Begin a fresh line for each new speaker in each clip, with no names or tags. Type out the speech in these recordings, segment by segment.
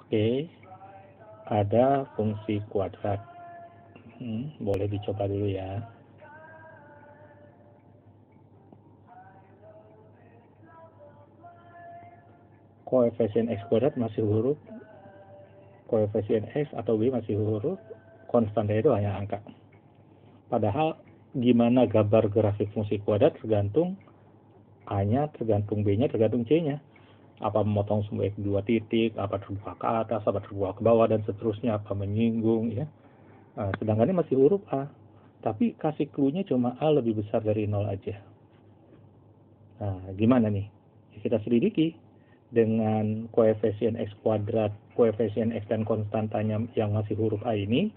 Oke, ada fungsi kuadrat. Boleh dicoba dulu ya. Koefisien X kuadrat masih huruf, koefisien X atau B masih huruf, konstanta itu hanya angka. Padahal gimana gambar grafik fungsi kuadrat tergantung A-nya, tergantung B-nya, tergantung C-nya. Apa memotong sumbu X 2 titik, apa terbuka ke atas, apa terbuka ke bawah, dan seterusnya, apa menyinggung, ya. Sedangkan ini masih huruf A. Tapi kasih clue-nya cuma A lebih besar dari 0 aja. Nah, gimana nih? Kita selidiki. Dengan koefisien X kuadrat, koefisien X dan konstantanya yang masih huruf A ini,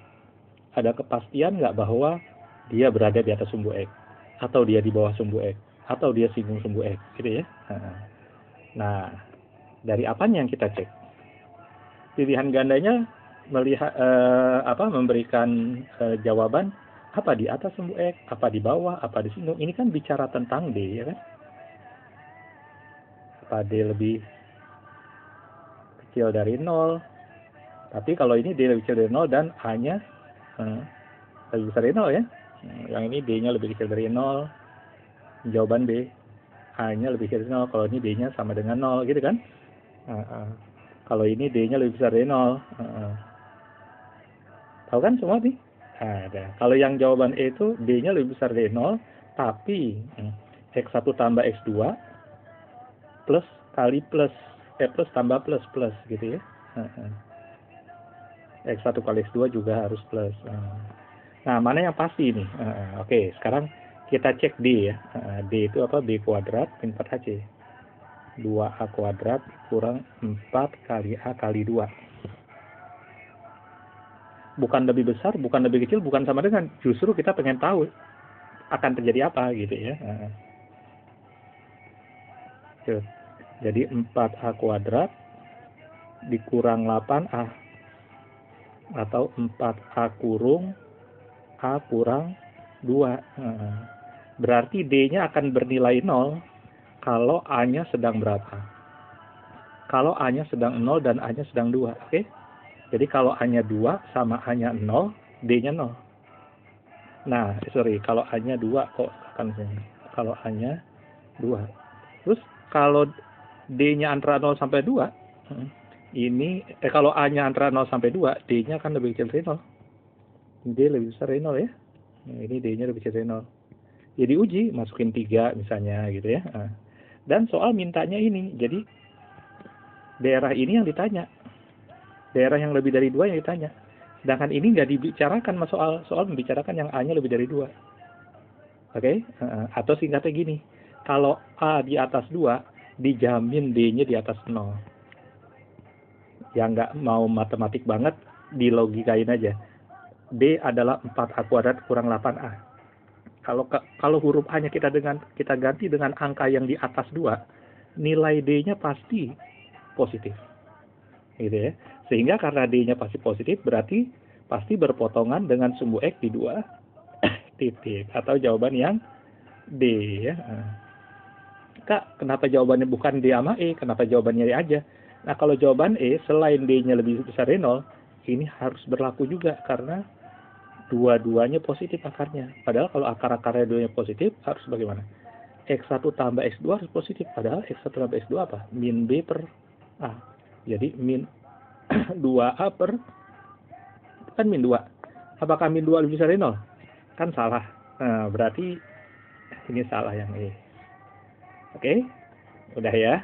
ada kepastian nggak bahwa dia berada di atas sumbu X, atau dia di bawah sumbu X, atau dia singgung sumbu X, gitu ya. Nah, dari apanya yang kita cek? Pilihan gandanya melihat memberikan jawaban apa di atas sumbu X, apa di bawah, apa di singgung. Ini kan bicara tentang D, ya kan? Apa D lebih kecil dari 0? Tapi kalau ini D lebih kecil dari 0 dan A-nya lebih besar dari 0 ya. Yang ini D-nya lebih kecil dari 0. Jawaban B. A-nya lebih kecil dari 0. Kalau ini D-nya sama dengan 0 gitu kan. Kalau ini D-nya lebih besar dari 0. Tahu kan semua nih? Ada. Kalau yang jawaban E itu D-nya lebih besar dari 0. Tapi X1 tambah X2 plus kali plus. Plus tambah plus gitu ya. X1 kali X2 juga harus plus. Nah, mana yang pasti nih? Oke, sekarang kita cek D ya. D itu apa? B kuadrat min 4AC. 2A kuadrat kurang 4 kali A kali 2. Bukan lebih besar, bukan lebih kecil, bukan sama dengan. Justru kita pengen tahu akan terjadi apa gitu ya. Jadi 4A kuadrat dikurang 8A. Atau 4A kurung A kurang 2. Berarti D-nya akan bernilai 0 kalau A-nya sedang berapa? Kalau A-nya sedang 0 dan A-nya sedang 2. Oke? Jadi kalau A-nya 2 sama A-nya 0, D-nya 0. Nah, kalau A-nya 2 kok akan kalau A-nya 2. Terus kalau D-nya antara 0 sampai 2, ini kalau A-nya antara 0 sampai 2, D-nya kan lebih kecil dari 0. D lebih besar dari 0 ya. Nah, ini D-nya lebih kecil dari 0. Jadi uji, masukin 3 misalnya gitu ya. Dan soal mintanya ini, jadi daerah ini yang ditanya. Daerah yang lebih dari 2 yang ditanya. Sedangkan ini nggak dibicarakan soal membicarakan yang A-nya lebih dari 2. Oke? Atau singkatnya gini, kalau A di atas 2, dijamin D-nya di atas 0. Yang nggak mau matematik banget, dilogikain aja. D adalah 4A kuadrat kurang 8A. Kalau huruf A-nya kita ganti dengan angka yang di atas 2, nilai D-nya pasti positif. Gitu ya. Sehingga karena D-nya pasti positif, berarti pasti berpotongan dengan sumbu X di 2 titik. Atau jawaban yang D ya. Kak, kenapa jawabannya bukan D sama E? Kenapa jawabannya E aja? Nah, kalau jawaban E, selain D-nya lebih besar dari 0, ini harus berlaku juga karena dua-duanya positif akarnya. Padahal kalau akar-akarnya dua-duanya positif, harus bagaimana? X1 tambah X2 harus positif. Padahal X1 tambah X2 apa? Min B per A. Jadi min 2A per, kan min 2. Apakah min 2 lebih besar dari 0? Kan salah. Nah, berarti ini salah yang E. Oke? Udah ya?